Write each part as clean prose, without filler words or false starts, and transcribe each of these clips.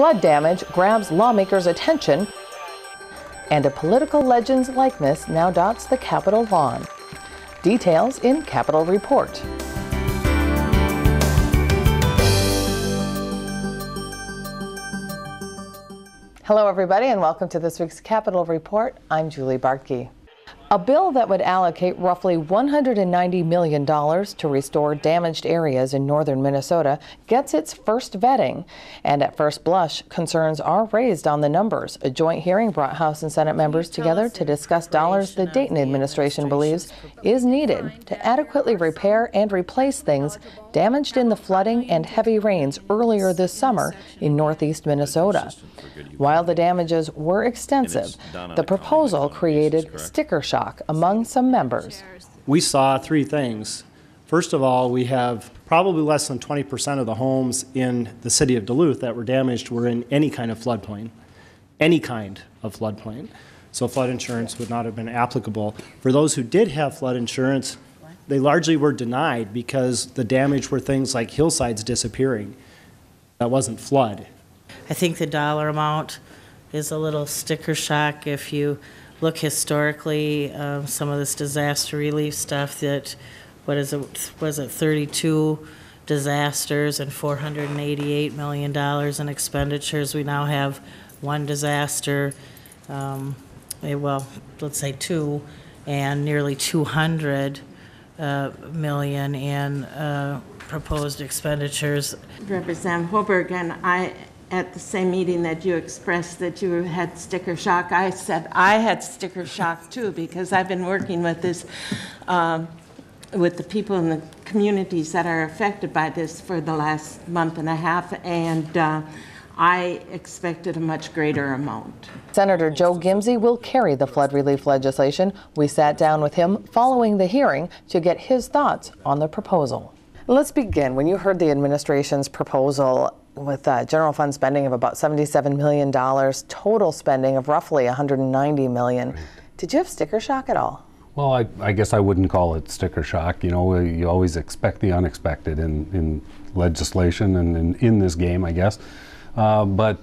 Flood damage grabs lawmakers' attention, and a political legend's likeness now dots the Capitol lawn. Details in Capitol Report. Hello everybody and welcome to this week's Capitol Report. I'm Julie Bartkey. A bill that would allocate roughly $190 million to restore damaged areas in northern Minnesota gets its first vetting. And at first blush, concerns are raised on the numbers. A joint hearing brought House and Senate members together to discuss dollars the Dayton administration believes is needed to adequately repair and replace things damaged in the flooding and heavy rains earlier this summer in northeast Minnesota. While the damages were extensive, the proposal created sticker shock among some members. We saw three things. First of all, we have probably less than 20% of the homes in the city of Duluth that were damaged were in any kind of floodplain. Any kind of floodplain. So flood insurance would not have been applicable. For those who did have flood insurance, they largely were denied because the damage were things like hillsides disappearing. That wasn't flood. I think the dollar amount is a little sticker shock if you look historically. Some of this disaster relief stuff that, was it 32 disasters and $488 million in expenditures. We now have one disaster, well, let's say two, and nearly 200 million in proposed expenditures. Representative Hubert, and I, at the same meeting that you expressed that you had sticker shock, I said I had sticker shock too, because I've been working with this, with the people in the communities that are affected by this for the last month and a half, and I expected a much greater amount. Senator Joe Gimse will carry the flood relief legislation. We sat down with him following the hearing to get his thoughts on the proposal. Let's begin. When you heard the administration's proposal with general fund spending of about $77 million, total spending of roughly $190 million, did you have sticker shock at all? Well, I guess I wouldn't call it sticker shock. You know, you always expect the unexpected in legislation and in this game, I guess. But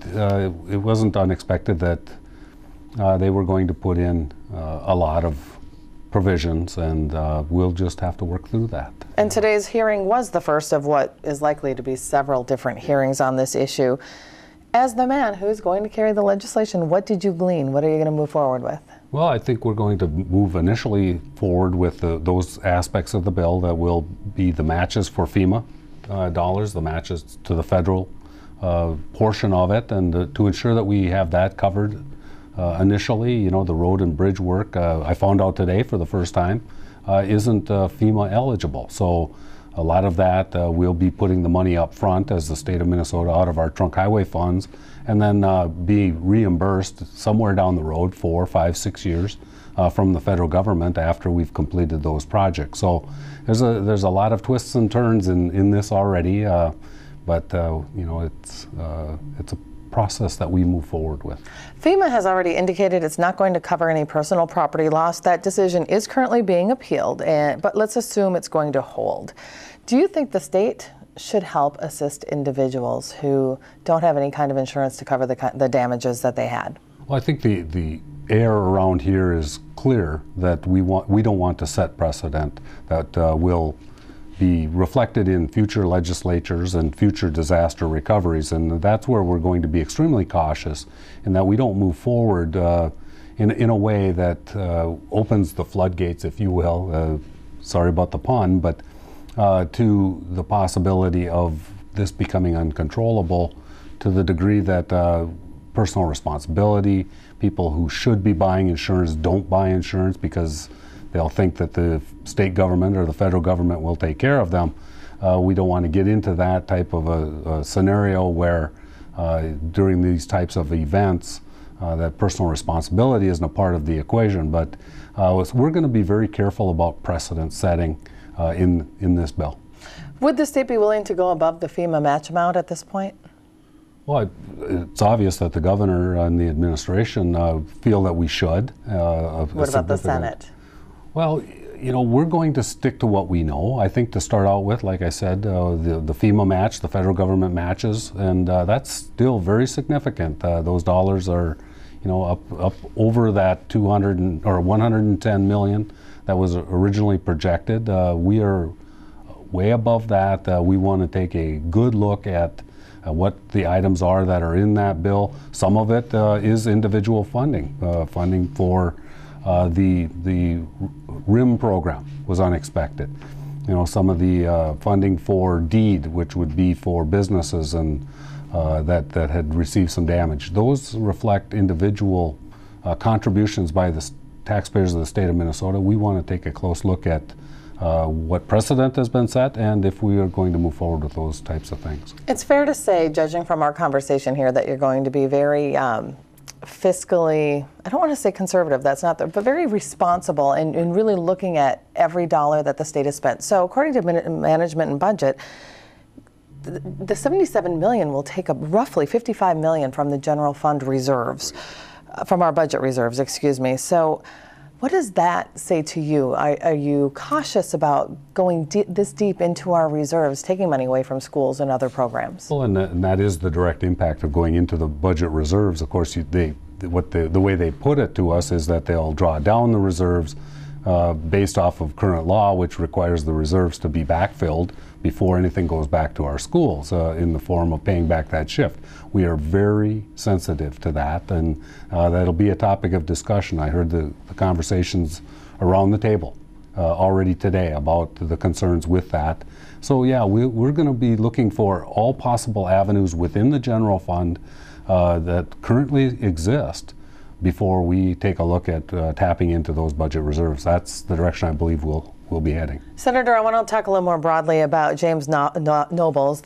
it wasn't unexpected that they were going to put in a lot of provisions, and we'll just have to work through that. And today's hearing was the first of what is likely to be several different hearings on this issue. As the man who's going to carry the legislation, what did you glean? What are you going to move forward with? Well, I think we're going to move initially forward with those aspects of the bill that will be the matches for FEMA dollars, the matches to the federal portion of it, and to ensure that we have that covered initially. You know, the road and bridge work, I found out today for the first time, isn't FEMA eligible. So a lot of that we'll be putting the money up front as the state of Minnesota out of our trunk highway funds, and then be reimbursed somewhere down the road 4, 5, 6 years from the federal government after we've completed those projects. So there's a lot of twists and turns in this already. But you know, it's a process that we move forward with. FEMA has already indicated it's not going to cover any personal property loss. That decision is currently being appealed, but let's assume it's going to hold. Do you think the state should help assist individuals who don't have any kind of insurance to cover the damages that they had? Well, I think the air around here is clear that we don't want to set precedent that will be reflected in future legislatures and future disaster recoveries, and that's where we're going to be extremely cautious in that we don't move forward in a way that opens the floodgates, if you will, sorry about the pun, but to the possibility of this becoming uncontrollable to the degree that personal responsibility, people who should be buying insurance don't buy insurance because they'll think that the state government or the federal government will take care of them. We don't want to get into that type of a scenario where during these types of events that personal responsibility isn't a part of the equation. But we're going to be very careful about precedent setting in this bill. Would the state be willing to go above the FEMA match amount at this point? Well, it's obvious that the governor and the administration feel that we should. What about the Senate? Well, You know, we're going to stick to what we know. I think to start out with, like I said, the FEMA match, the federal government matches, and that's still very significant. Those dollars are, you know, up over that 110 million that was originally projected. We are way above that. We want to take a good look at what the items are that are in that bill. Some of it is individual funding, funding for the RIM program was unexpected. You know, some of the funding for deed, which would be for businesses and that had received some damage. Those reflect individual contributions by the taxpayers of the state of Minnesota. We want to take a close look at what precedent has been set and if we are going to move forward with those types of things. It's fair to say, judging from our conversation here, that you're going to be very fiscally, I don't want to say conservative, that's not the, but very responsible in really looking at every dollar that the state has spent. So according to management and budget, the 77 million will take up roughly 55 million from the general fund reserves, from our budget reserves, excuse me. So what does that say to you? Are you cautious about going this deep into our reserves, taking money away from schools and other programs? Well, and that is the direct impact of going into the budget reserves. Of course, the way they put it to us is that they'll draw down the reserves based off of current law, which requires the reserves to be backfilled before anything goes back to our schools in the form of paying back that shift. We are very sensitive to that, and that'll be a topic of discussion. I heard the conversations around the table already today about the concerns with that. So yeah, we're going to be looking for all possible avenues within the general fund that currently exist before we take a look at tapping into those budget reserves. That's the direction I believe we'll be heading. Senator, I want to talk a little more broadly about James Nobles,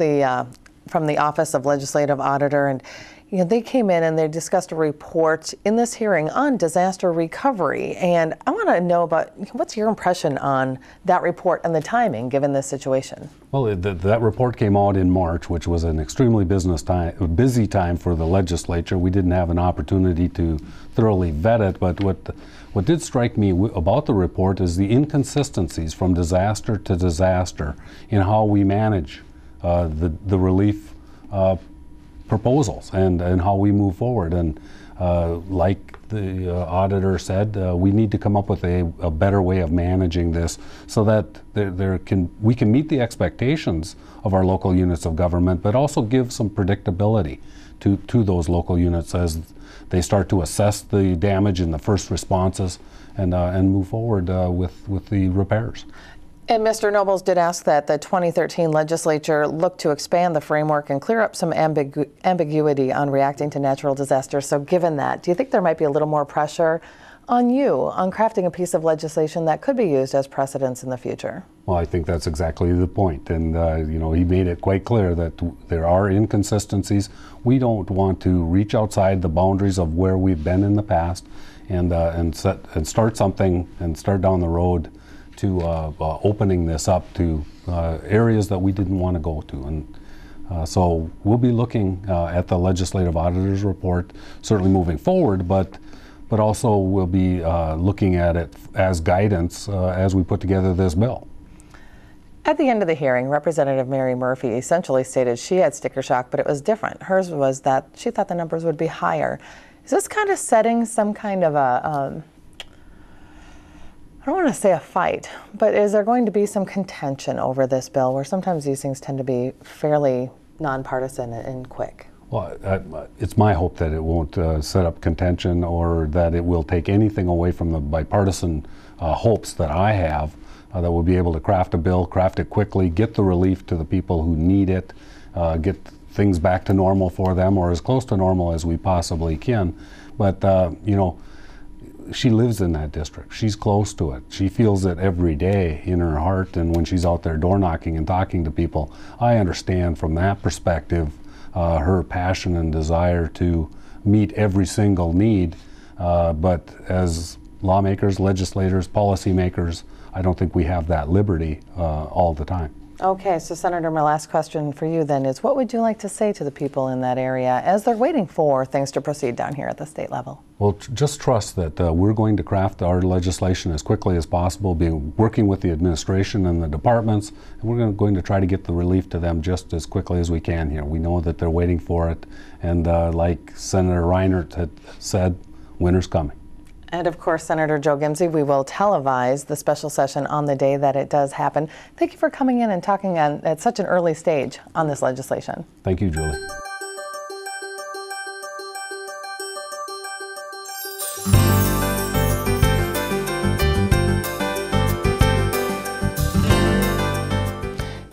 from the Office of Legislative Auditor, and you know, they came in and they discussed a report in this hearing on disaster recovery. And I want to know about what's your impression on that report and the timing given this situation? Well, that report came out in March, which was an extremely busy time for the legislature. We didn't have an opportunity to thoroughly vet it, but what did strike me about the report is the inconsistencies from disaster to disaster in how we manage the relief proposals and how we move forward. And like the auditor said, we need to come up with a better way of managing this so that we can meet the expectations of our local units of government, but also give some predictability to those local units as they start to assess the damage in the first responses and move forward with the repairs. And Mr. Nobles did ask that the 2013 legislature look to expand the framework and clear up some ambiguity on reacting to natural disasters. So given that, do you think there might be a little more pressure on you on crafting a piece of legislation that could be used as precedents in the future? Well, I think that's exactly the point. And, you know, he made it quite clear that there are inconsistencies. We don't want to reach outside the boundaries of where we've been in the past and start something and start down the road to opening this up to areas that we didn't want to go to. And so we'll be looking at the legislative auditor's report, certainly moving forward, but also we'll be looking at it as guidance as we put together this bill. At the end of the hearing, Representative Erin Murphy essentially stated she had sticker shock, but it was different. Hers was that she thought the numbers would be higher. Is this kind of setting some kind of a I don't want to say a fight, but is there going to be some contention over this bill where sometimes these things tend to be fairly nonpartisan and quick? Well, it's my hope that it won't set up contention or that it will take anything away from the bipartisan hopes that I have, that we'll be able to craft a bill, craft it quickly, get the relief to the people who need it, get things back to normal for them or as close to normal as we possibly can. But, you know, she lives in that district. She's close to it. She feels it every day in her heart, and when she's out there door knocking and talking to people, I understand from that perspective her passion and desire to meet every single need. But as lawmakers, legislators, policymakers, I don't think we have that liberty all the time. Okay, so Senator, my last question for you then is, what would you like to say to the people in that area as they're waiting for things to proceed down here at the state level? Well, just trust that we're going to craft our legislation as quickly as possible, working with the administration and the departments, and we're going to try to get the relief to them just as quickly as we can here. We know that they're waiting for it, and like Senator Reinert had said, winter's coming. And of course, Senator Joe Gimse, we will televise the special session on the day that it does happen. Thank you for coming in and talking at such an early stage on this legislation. Thank you, Julie.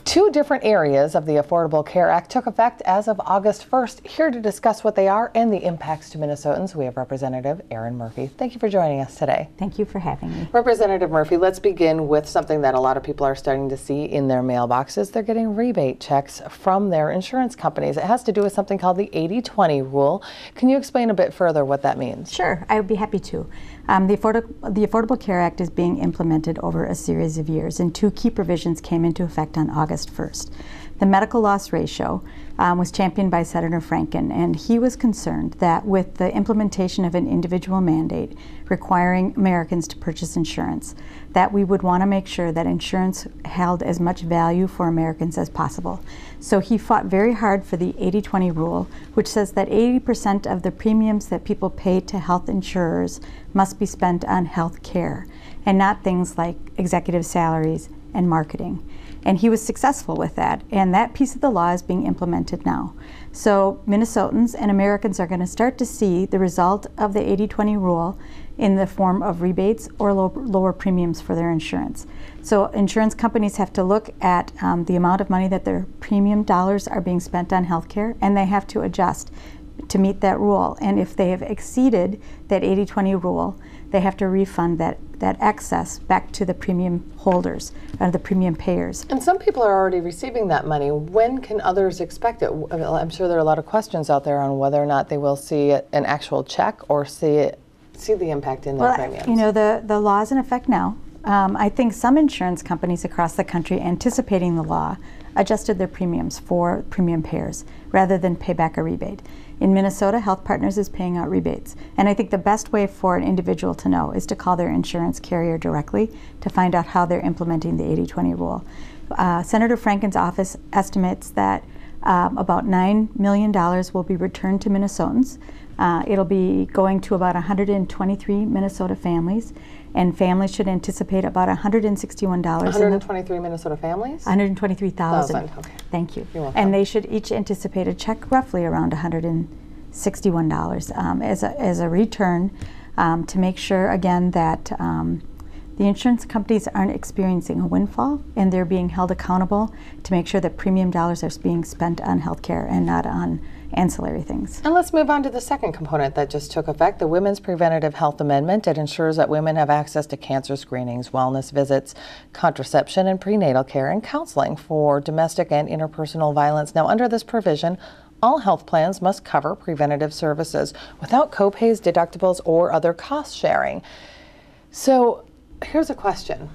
Two different areas of the Affordable Care Act took effect as of August 1st. Here to discuss what they are and the impacts to Minnesotans, we have Representative Erin Murphy. Thank you for joining us today. Thank you for having me. Representative Murphy, let's begin with something that a lot of people are starting to see in their mailboxes. They're getting rebate checks from their insurance companies. It has to do with something called the 80-20 rule. Can you explain a bit further what that means? Sure, I would be happy to. The Affordable Care Act is being implemented over a series of years, and two key provisions came into effect on August 1st. The medical loss ratio was championed by Senator Franken, and he was concerned that with the implementation of an individual mandate requiring Americans to purchase insurance, that we would want to make sure that insurance held as much value for Americans as possible. So he fought very hard for the 80-20 rule, which says that 80% of the premiums that people pay to health insurers must be spent on health care, and not things like executive salaries and marketing. And he was successful with that, and that piece of the law is being implemented now. So Minnesotans and Americans are going to start to see the result of the 80-20 rule in the form of rebates or lower premiums for their insurance. So insurance companies have to look at the amount of money that their premium dollars are being spent on healthcare, and they have to adjust to meet that rule. And if they have exceeded that 80-20 rule, they have to refund that excess back to the premium holders, the premium payers. And some people are already receiving that money. When can others expect it? I'm sure there are a lot of questions out there on whether or not they will see an actual check or see the impact in their premiums. You know, the law is in effect now. I think some insurance companies across the country, anticipating the law, adjusted their premiums for premium payers rather than pay back a rebate. In Minnesota, Health Partners is paying out rebates. And I think the best way for an individual to know is to call their insurance carrier directly to find out how they're implementing the 80-20 rule. Senator Franken's office estimates that about $9 million will be returned to Minnesotans. It'll be going to about 123 Minnesota families, and families should anticipate about $161. 123 Minnesota families? 123,000. Okay. Thank you. You're welcome. And they should each anticipate a check roughly around $161 as a return to make sure, again, that the insurance companies aren't experiencing a windfall, and they're being held accountable to make sure that premium dollars are being spent on health care and not on ancillary things. And let's move on to the second component that just took effect, the Women's Preventative Health Amendment. It ensures that women have access to cancer screenings, wellness visits, contraception and prenatal care, and counseling for domestic and interpersonal violence. Now, under this provision, all health plans must cover preventative services without copays, deductibles, or other cost sharing. So here's a question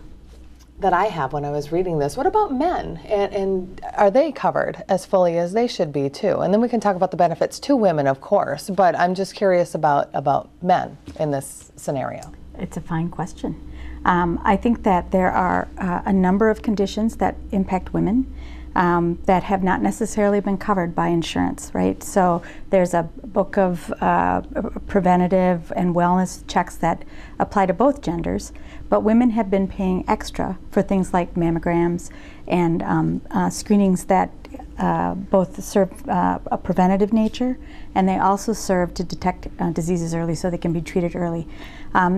that I have when I was reading this. What about men? And are they covered as fully as they should be too? And then we can talk about the benefits to women, of course, but I'm just curious about men in this scenario. It's a fine question. I think that there are a number of conditions that impact women that have not necessarily been covered by insurance, right? So there's a book of preventative and wellness checks that apply to both genders, but women have been paying extra for things like mammograms and screenings that both serve a preventative nature, and they also serve to detect diseases early so they can be treated early.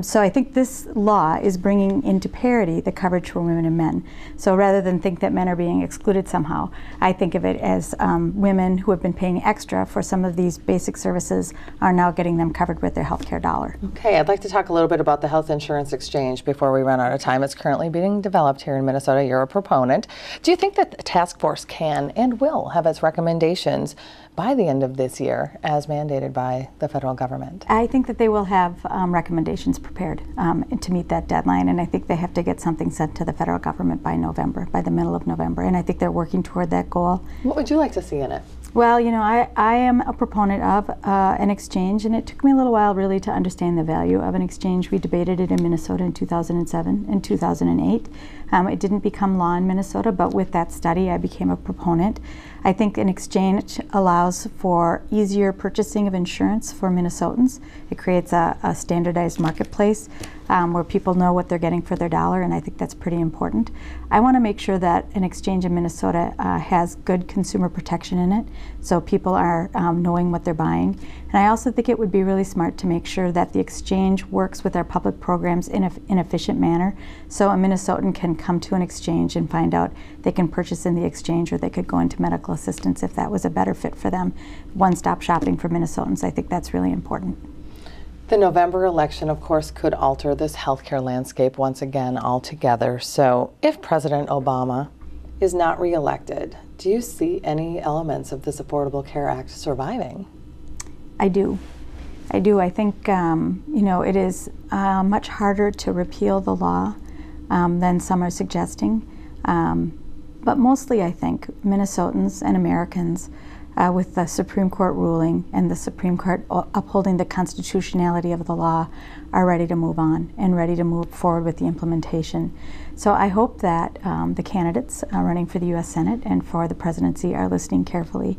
So I think this law is bringing into parity the coverage for women and men. So rather than think that men are being excluded somehow, I think of it as women who have been paying extra for some of these basic services are now getting them covered with their health care dollar. Okay, I'd like to talk a little bit about the Health Insurance Exchange before we run out of time. It's currently being developed here in Minnesota. You're a proponent. Do you think that the task force can and will have its recommendations by the end of this year as mandated by the federal government? I think that they will have recommendations prepared to meet that deadline, and I think they have to get something sent to the federal government by November, by the middle of November, and I think they're working toward that goal. What would you like to see in it? Well, you know, I am a proponent of an exchange, and it took me a little while really to understand the value of an exchange. We debated it in Minnesota in 2007 and 2008. It didn't become law in Minnesota, but with that study I became a proponent. I think an exchange allows for easier purchasing of insurance for Minnesotans. It creates a standardized marketplace where people know what they're getting for their dollar, and I think that's pretty important. I want to make sure that an exchange in Minnesota has good consumer protection in it, so people are knowing what they're buying. And I also think it would be really smart to make sure that the exchange works with our public programs in an efficient manner, so a Minnesotan can come to an exchange and find out they can purchase in the exchange, or they could go into medical assistance if that was a better fit for them. One-stop shopping for Minnesotans, I think that's really important. The November election, of course, could alter this healthcare landscape once again altogether. So if President Obama is not reelected, do you see any elements of this Affordable Care Act surviving? I do. I think, you know, it is much harder to repeal the law than some are suggesting. But mostly, I think, Minnesotans and Americans, with the Supreme Court ruling and the Supreme Court upholding the constitutionality of the law, are ready to move on and ready to move forward with the implementation. So I hope that the candidates running for the U.S. Senate and for the presidency are listening carefully.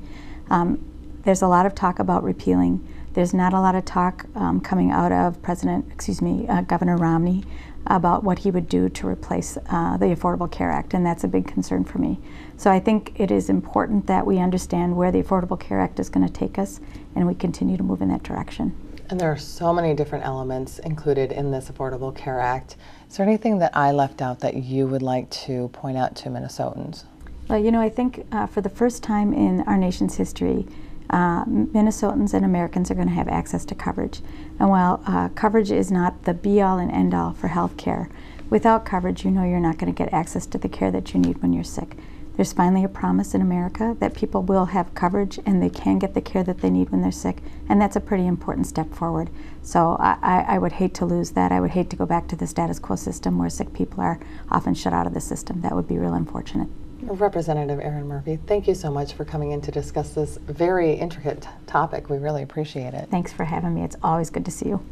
There's a lot of talk about repealing. There's not a lot of talk coming out of Governor Romney about what he would do to replace the Affordable Care Act, and that's a big concern for me. So I think it is important that we understand where the Affordable Care Act is going to take us, and we continue to move in that direction. And there are so many different elements included in this Affordable Care Act. Is there anything that I left out that you would like to point out to Minnesotans? Well, you know, I think for the first time in our nation's history, Minnesotans and Americans are going to have access to coverage. And while coverage is not the be-all and end-all for health care, without coverage, you know you're not going to get access to the care that you need when you're sick. There's finally a promise in America that people will have coverage and they can get the care that they need when they're sick, and that's a pretty important step forward. So I would hate to lose that. I would hate to go back to the status quo system where sick people are often shut out of the system. That would be real unfortunate. Representative Erin Murphy, thank you so much for coming in to discuss this very intricate topic. We really appreciate it. Thanks for having me. It's always good to see you.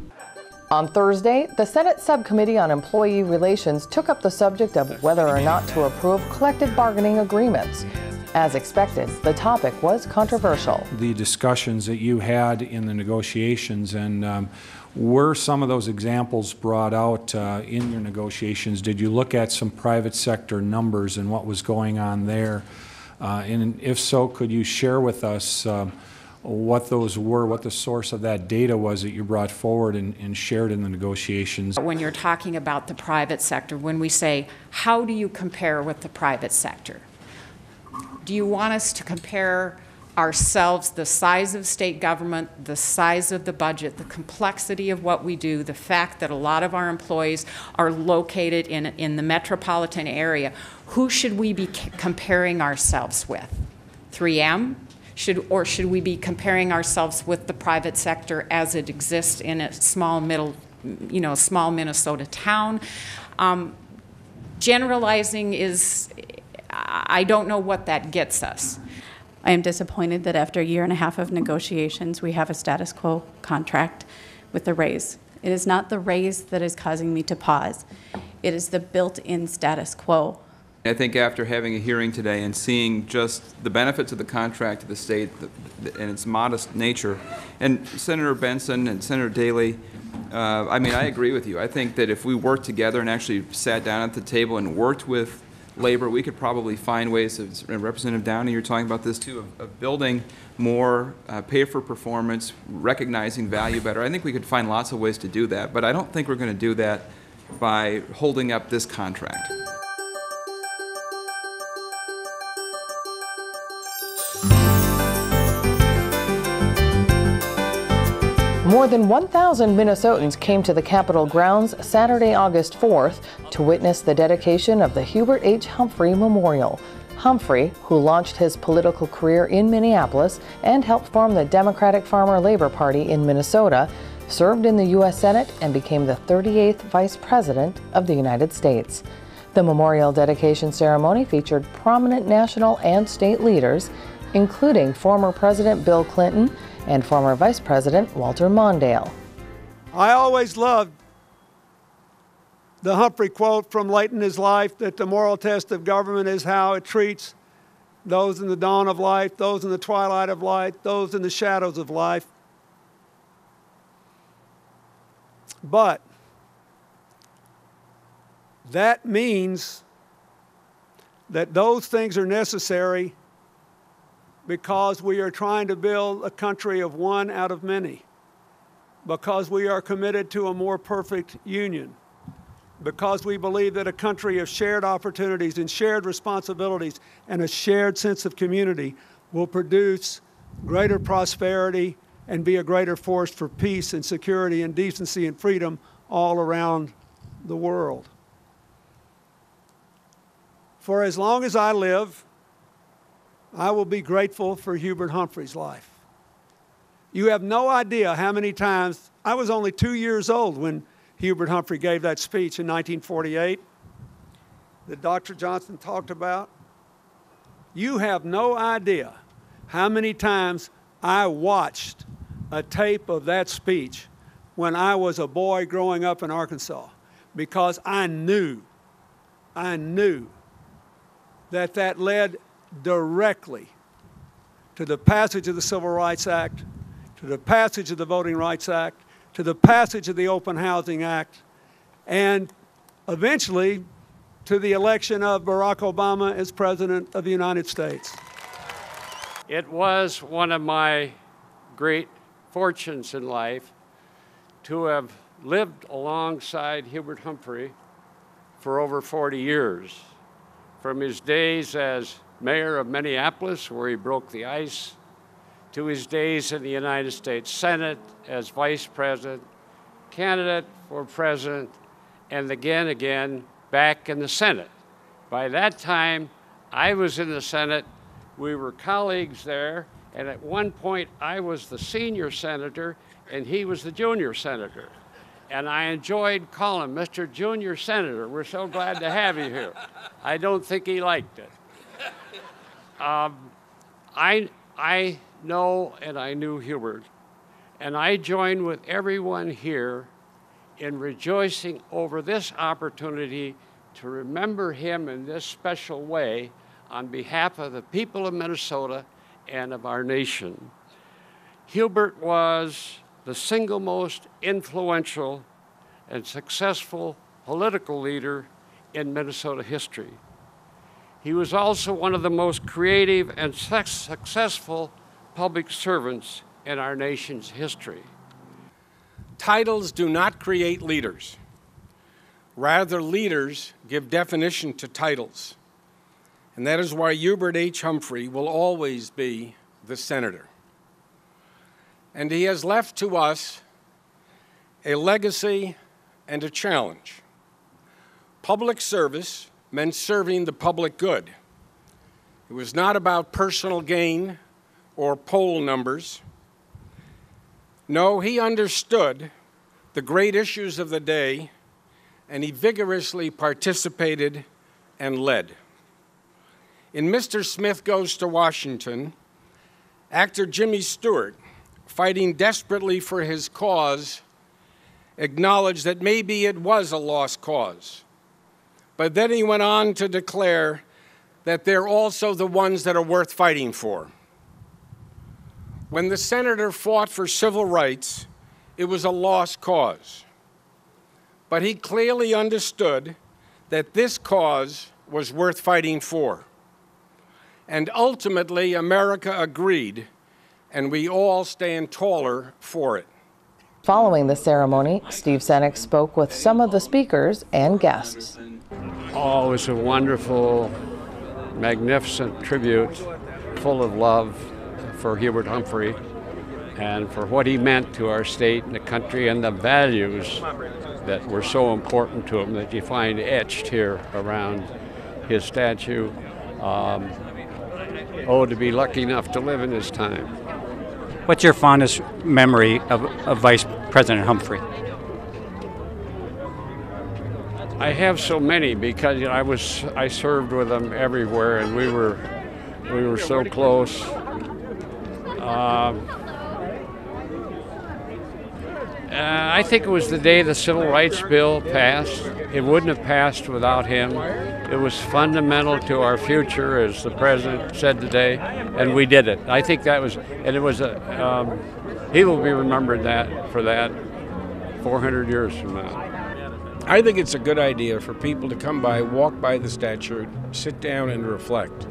On Thursday, the Senate Subcommittee on Employee Relations took up the subject of whether or not to approve collective bargaining agreements. As expected, the topic was controversial. The discussions that you had in the negotiations, and were some of those examples brought out in your negotiations? Did you look at some private sector numbers and what was going on there? And if so, could you share with us what those were, what the source of that data was that you brought forward and shared in the negotiations? When you're talking about the private sector, when we say, how do you compare with the private sector? Do you want us to compare ourselves, the size of state government, the size of the budget, the complexity of what we do, the fact that a lot of our employees are located in the metropolitan area? Who should we be comparing ourselves with? 3M? Or should we be comparing ourselves with the private sector as it exists in a small Minnesota town? Generalizing is, I don't know what that gets us. I am disappointed that after a year and a half of negotiations, we have a status quo contract with the raise. It is not the raise that is causing me to pause. It is the built-in status quo. I think after having a hearing today and seeing just the benefits of the contract to the state and its modest nature, and Senator Benson and Senator Daley, I mean, I agree with you. I think that if we worked together and actually sat down at the table and worked with labor, we could probably find ways of, Representative Downey, you're talking about this too, of building more pay for performance, recognizing value better. I think we could find lots of ways to do that, but I don't think we're going to do that by holding up this contract. More than 1,000 Minnesotans came to the Capitol grounds Saturday, August 4th to witness the dedication of the Hubert H. Humphrey Memorial. Humphrey, who launched his political career in Minneapolis and helped form the Democratic Farmer-Labor Party in Minnesota, served in the U.S. Senate and became the 38th Vice President of the United States. The memorial dedication ceremony featured prominent national and state leaders, including former President Bill Clinton and former Vice President Walter Mondale. I always loved the Humphrey quote from late in his life that the moral test of government is how it treats those in the dawn of life, those in the twilight of life, those in the shadows of life. But that means that those things are necessary because we are trying to build a country of one out of many, because we are committed to a more perfect union, because we believe that a country of shared opportunities and shared responsibilities and a shared sense of community will produce greater prosperity and be a greater force for peace and security and decency and freedom all around the world. For as long as I live, I will be grateful for Hubert Humphrey's life. You have no idea how many times, I was only 2 years old when Hubert Humphrey gave that speech in 1948 that Dr. Johnson talked about. You have no idea how many times I watched a tape of that speech when I was a boy growing up in Arkansas, because I knew that that led directly to the passage of the Civil Rights Act, to the passage of the Voting Rights Act, to the passage of the Open Housing Act, and eventually to the election of Barack Obama as President of the United States. It was one of my great fortunes in life to have lived alongside Hubert Humphrey for over 40 years. From his days as mayor of Minneapolis, where he broke the ice, to his days in the United States Senate as vice president, candidate for president, and again back in the Senate. By that time, I was in the Senate. We were colleagues there, and at one point I was the senior senator and he was the junior senator. And I enjoyed calling him Mr. Junior Senator. We're so glad to have you here. I don't think he liked it. I know and I knew Hubert, and I join with everyone here in rejoicing over this opportunity to remember him in this special way on behalf of the people of Minnesota and of our nation. Hubert was the single most influential and successful political leader in Minnesota history. He was also one of the most creative and successful public servants in our nation's history. Titles do not create leaders. Rather, leaders give definition to titles. And that is why Hubert H. Humphrey will always be the senator. And he has left to us a legacy and a challenge. Public service meant serving the public good. It was not about personal gain or poll numbers. No, he understood the great issues of the day, and he vigorously participated and led. In Mr. Smith Goes to Washington, actor Jimmy Stewart, fighting desperately for his cause, acknowledged that maybe it was a lost cause. But then he went on to declare that they're also the ones that are worth fighting for. When the senator fought for civil rights, it was a lost cause. But he clearly understood that this cause was worth fighting for. And ultimately, America agreed, and we all stand taller for it. Following the ceremony, Steve Senex spoke with some of the speakers and guests. Oh, it was a wonderful, magnificent tribute, full of love for Hubert Humphrey and for what he meant to our state and the country and the values that were so important to him that you find etched here around his statue. to be lucky enough to live in his time. What's your fondest memory of Vice President Humphrey? I have so many because I served with him everywhere, and we were so close. I think it was the day the Civil Rights Bill passed. It wouldn't have passed without him. It was fundamental to our future, as the President said today, and we did it. I think that was, and it was he will be remembered for that 400 years from now. I think it's a good idea for people to come by, walk by the statue, sit down and reflect.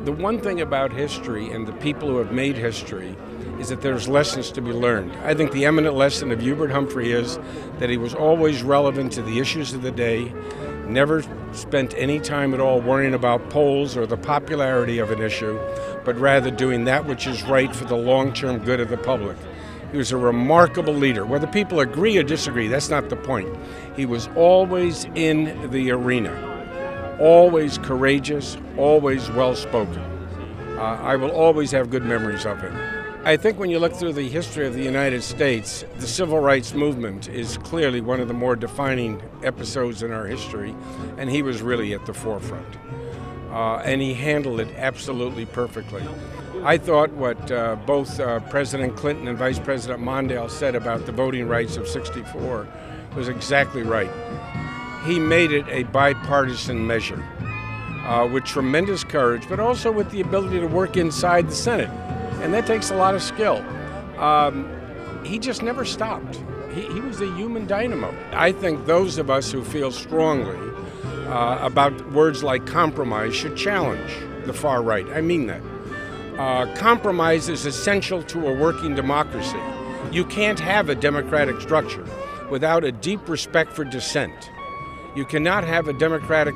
The one thing about history and the people who have made history is that there's lessons to be learned. I think the eminent lesson of Hubert Humphrey is that he was always relevant to the issues of the day, never spent any time at all worrying about polls or the popularity of an issue, but rather doing that which is right for the long-term good of the public. He was a remarkable leader. Whether people agree or disagree, that's not the point. He was always in the arena, always courageous, always well-spoken. I will always have good memories of him. I think when you look through the history of the United States, the civil rights movement is clearly one of the more defining episodes in our history, and he was really at the forefront. And he handled it absolutely perfectly. I thought what both President Clinton and Vice President Mondale said about the voting rights of '64 was exactly right. He made it a bipartisan measure with tremendous courage, but also with the ability to work inside the Senate. And that takes a lot of skill. He just never stopped. He was a human dynamo. I think those of us who feel strongly about words like compromise should challenge the far right. I mean that. Compromise is essential to a working democracy. You can't have a democratic structure without a deep respect for dissent. You cannot have a democratic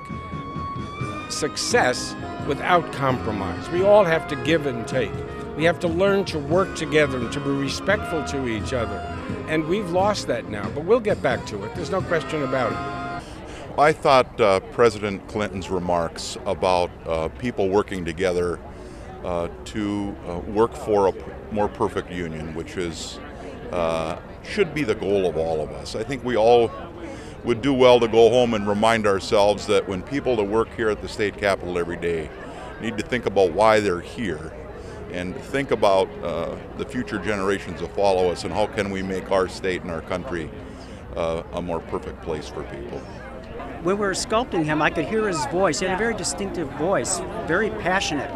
success without compromise. We all have to give and take. We have to learn to work together and to be respectful to each other. And we've lost that now, but we'll get back to it. There's no question about it. I thought President Clinton's remarks about people working together to work for a more perfect union, which is should be the goal of all of us. I think we all would do well to go home and remind ourselves that when people that work here at the state capitol every day need to think about why they're here and think about the future generations that follow us and how can we make our state and our country a more perfect place for people. When we were sculpting him, I could hear his voice. He had a very distinctive voice, very passionate.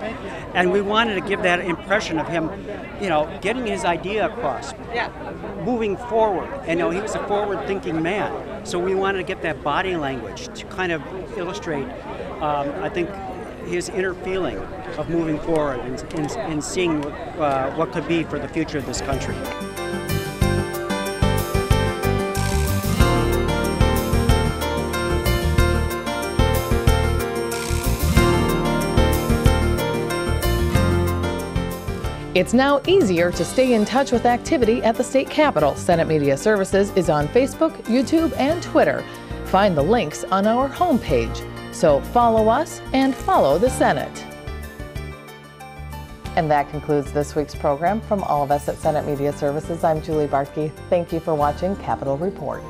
And we wanted to give that impression of him, getting his idea across, moving forward. And he was a forward-thinking man. So we wanted to get that body language to kind of illustrate, I think, his inner feeling of moving forward and seeing what could be for the future of this country. It's now easier to stay in touch with activity at the state capitol. Senate Media Services is on Facebook, YouTube, and Twitter. Find the links on our homepage. So follow us and follow the Senate. And that concludes this week's program. From all of us at Senate Media Services, I'm Julie Bartkey. Thank you for watching Capitol Report.